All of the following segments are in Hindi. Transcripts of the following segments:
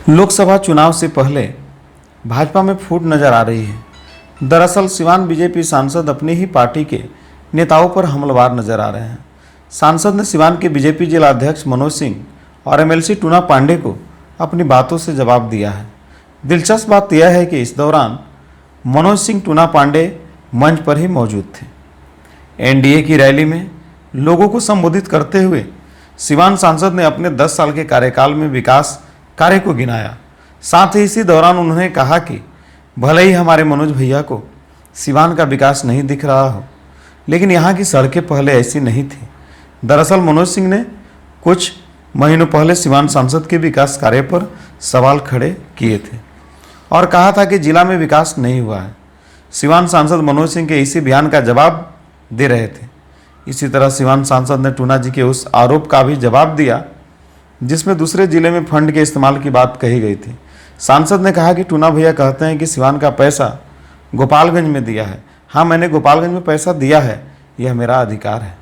लोकसभा चुनाव से पहले भाजपा में फूट नजर आ रही है। दरअसल सिवान बीजेपी सांसद अपनी ही पार्टी के नेताओं पर हमलावर नजर आ रहे हैं। सांसद ने सिवान के बीजेपी जिला अध्यक्ष मनोज सिंह और एमएलसी टूना पांडे को अपनी बातों से जवाब दिया है। दिलचस्प बात यह है कि इस दौरान मनोज सिंह टूना पांडे मंच पर ही मौजूद थे। एनडीए की रैली में लोगों को संबोधित करते हुए सिवान सांसद ने अपने 10 साल के कार्यकाल में विकास कार्य को गिनाया। साथ ही इसी दौरान उन्होंने कहा कि भले ही हमारे मनोज भैया को सिवान का विकास नहीं दिख रहा हो, लेकिन यहाँ की सड़कें पहले ऐसी नहीं थी। दरअसल मनोज सिंह ने कुछ महीनों पहले सिवान सांसद के विकास कार्य पर सवाल खड़े किए थे और कहा था कि जिला में विकास नहीं हुआ है। सिवान सांसद मनोज सिंह के इसी बयान का जवाब दे रहे थे। इसी तरह सिवान सांसद ने टूना जी के उस आरोप का भी जवाब दिया जिसमें दूसरे जिले में फंड के इस्तेमाल की बात कही गई थी। सांसद ने कहा कि टूना भैया कहते हैं कि सिवान का पैसा गोपालगंज में दिया है। हाँ, मैंने गोपालगंज में पैसा दिया है, यह मेरा अधिकार है।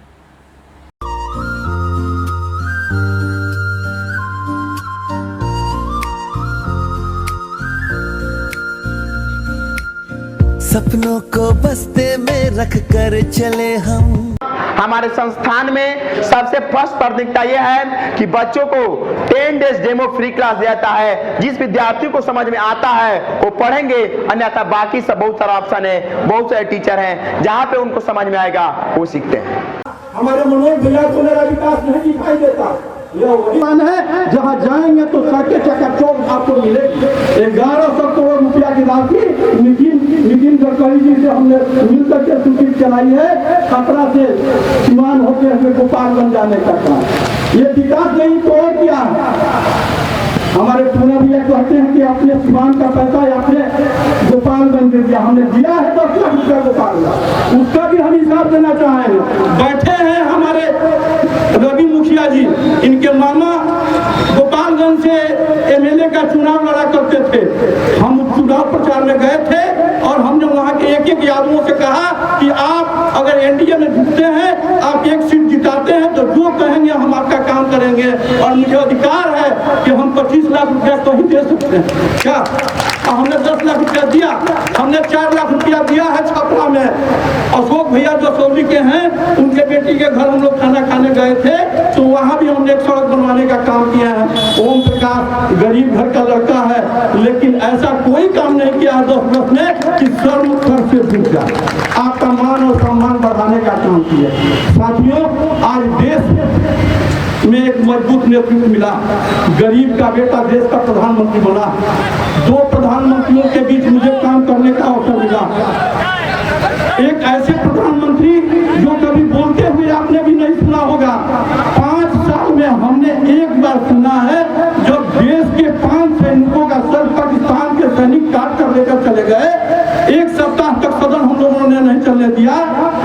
सपनों को बस्ते में रख कर चले हम। हमारे संस्थान में सबसे फर्स्ट प्राथमिकता यह है कि बच्चों को 10 डेज डेमो फ्री क्लास देता है। जिस विद्यार्थी को समझ में आता है वो पढ़ेंगे, अन्यथा बाकी सब बहुत सारा ऑप्शन है, बहुत सारे टीचर हैं, जहां पे उनको समझ में आएगा वो सीखते हैं। हमारे मनोज भैया को मेरा विकास नहीं दिखाई देता। यह वही मान है जहाँ जाएंगे तो सड़कें चकाचौंध आपको मिलेगी। 1100 करोड़ रुपया की राशि नितिन गडकरी जी से हमने मिलकर के स्कूटी चलाई है। खतरा से सिवान होते हुए गोपालगंज जाने का काम, ये विकास नहीं तो और क्या है। हमारे टूना भैया कहते हैं कि अपने सिवान का पैसा अपने गोपालगंज दे दिया। हमने दिया है 10 लाख रुपया गोपालगंज, उसका भी हम हिसाब देना चाहेंगे। बैठे हैं हमारे रवि मुखिया जी, इनके मामा गोपालगंज से एमएलए का चुनाव लड़ा करते थे। हम चुनाव प्रचार में गए थे और हमने वहां के एक यादवों से कहा कि आप अगर एनडीए में जुटते हैं, आप एक सीट जिताते हैं तो जो कहेंगे हम आपका काम करेंगे और मुझे अधिकार है कि हम 25 लाख रुपया कहीं दे सकते हैं। क्या हमने 10 लाख रुपया दिया? हमने 4 लाख रुपया दिया है छपरा में। अशोक भैया जो सौरी के हैं, उनके बेटी के घर हम लोग खाना खाने गए थे तो वहां भी हमने एक सड़क बनवाने का काम किया है। ओम प्रकाश गरीब घर का लड़का है, लेकिन ऐसा कोई काम नहीं किया है 10 वर्ष में कि सर्व कर से झुक जाए। आपका मान और सम्मान बढ़ाने का काम किया। साथियों, आज देश में एक मजबूत नेतृत्व मिला। गरीब का बेटा देश का प्रधानमंत्री बना। 2 प्रधानमंत्रियों के बीच मुझे काम करने का अवसर मिला। एक ऐसे प्रधानमंत्री जो कभी बोलते हुए आपने भी नहीं सुना होगा। 5 साल में हमने एक बार सुना है जब देश के 5 सैनिकों का सर पाकिस्तान के सैनिक काट कर लेकर चले गए। 1 सप्ताह तक सदन हम लोगों ने नहीं चलने दिया।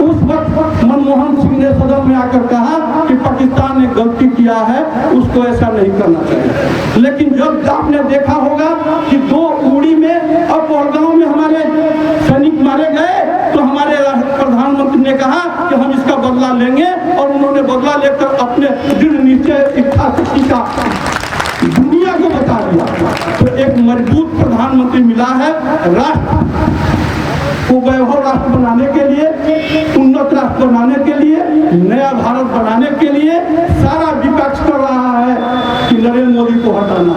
उस वक्त मनमोहन सिंह ने सदन में आकर कहा कि पाकिस्तान ने गलती किया है, उसको ऐसा नहीं करना चाहिए। लेकिन जब आपने देखा होगा कि 2 उड़ी में और पहलगांव में हमारे सैनिक मारे गए तो हमारे प्रधानमंत्री ने कहा कि हम इसका बदला लेंगे और उन्होंने बदला लेकर अपने दृढ़ निश्चय इच्छाशक्ति का दुनिया को बता दिया। तो एक मजबूत प्रधानमंत्री मिला है। राष्ट्र को वैभव राष्ट्र बनाने के लिए, उन्नत राष्ट्र बनाने के लिए, नया भारत बनाने के लिए सारा विपक्ष कर रहा है कि नरेंद्र मोदी को हटाना।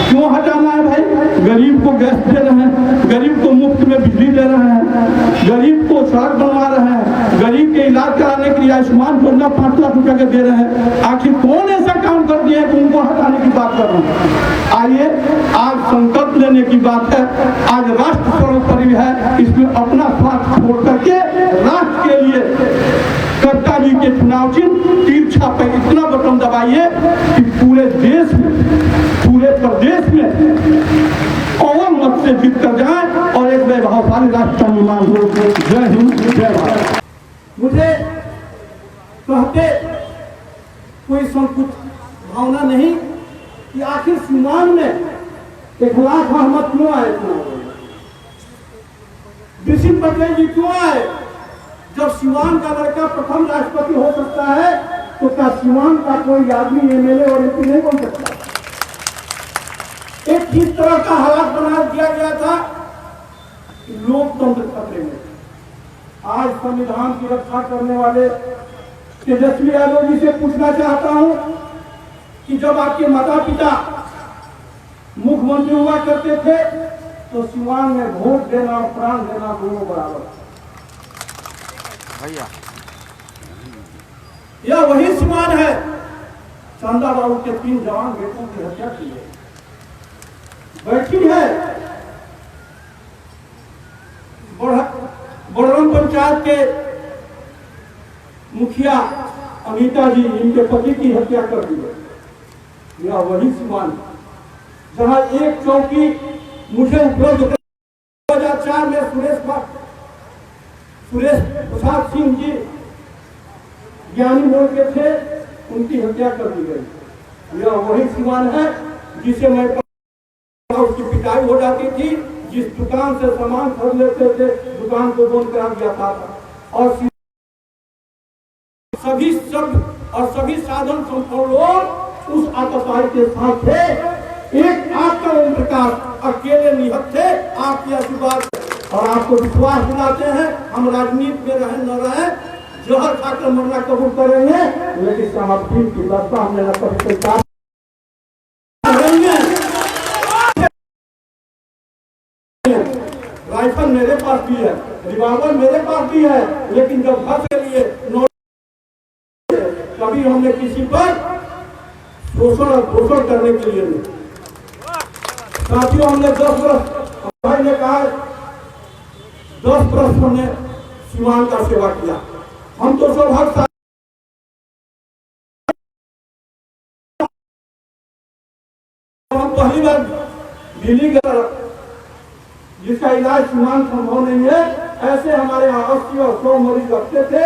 क्यों हटाना है भाई? गरीब को गैस दे रहे हैं, गरीब को मुफ्त में बिजली दे रहे हैं, गरीब को सड़क बनवा रहे हैं, गरीब के इलाज कराने के लिए आयुष्मान योजना 5 लाख रुपया के दे रहे हैं। आखिर कौन ऐसा काम कर दिया है कि उनको हटाने की बात कर रहे हैं? आइए, आज संकल्प लेने की बात है। आज राष्ट्र सर्वोपरि है, इसमें अपना स्वार्थ छोड़ करके राष्ट्र के लिए कविता जी के चुनाव चिन्ह तीर छापे इतना बटन दबाइए कि पूरे देश में, पूरे प्रदेश में और मत से जीत कर जाए और एक वैभवशाली राष्ट्र का निर्माण हो। जय हिंद, जय भारत। मुझे कहते कोई संकुच भावना नहीं कि आखिर सिवान में इखलाक अहमद क्यों आए, बिशिन पटेल जी क्यों आए? जब सिवान का लड़का प्रथम राष्ट्रपति हो सकता है तो क्या सिवान का कोई आदमी एमएलए और एमपी नहीं बन सकता? एक किस तरह का हालात बना दिया गया था, लोकतंत्र खतरे में। आज संविधान की रक्षा करने वाले तेजस्वी यादव जी से पूछना चाहता हूं कि जब आपके माता पिता मुख्यमंत्री हुआ करते थे तो सिवान में वोट देना और प्राण देना दोनों बराबर भैया। यह वही सिवान है चंदा बाबू के 3 जवान बेटों की हत्या की है। बैठी है बड़रम पंचायत के मुखिया अनीता जी, इनके पति की हत्या कर दी है। यह वही सिवान जहां एक चौकी मुझे उपलब्ध 2004 में सुरेश प्रसाद सिंह जी ज्ञानी मोड़ के थे, उनकी हत्या कर दी गई। यह वही सिवान है जिसे मैं उसकी पिटाई हो जाती थी, जिस दुकान से सामान खरीद लेते थे दुकान को बंद करा दिया था, और सभी शब्द और सभी साधन संपन्न लोग उस आतताई के साथ थे। एक आपका ओम प्रकाश अकेले निहत थे आपके आशीर्वाद, और आपको विश्वास दिलाते हैं हम राजनीति में रहे न रहे, जहर खाकर मरना कबूल करेंगे, लेकिन साहब की रास्ता हमने न कभी कोई राइफल मेरे पास भी है, रिवॉल्वर मेरे पास भी है, लेकिन जब घर के लिए कभी हमने किसी पर शोषण और पोषण करने के लिए नहीं। साथियों, हमने 10 वर्ष, भाई ने कहा 10 वर्ष हमने सिवान का सेवा किया। हम तो सौभाग्यशाली, हम पहली बार दिल्ली गए, जिसका इलाज सिवान संभव नहीं है, ऐसे हमारे यहाँ 80 और 100 मरीज रखते थे।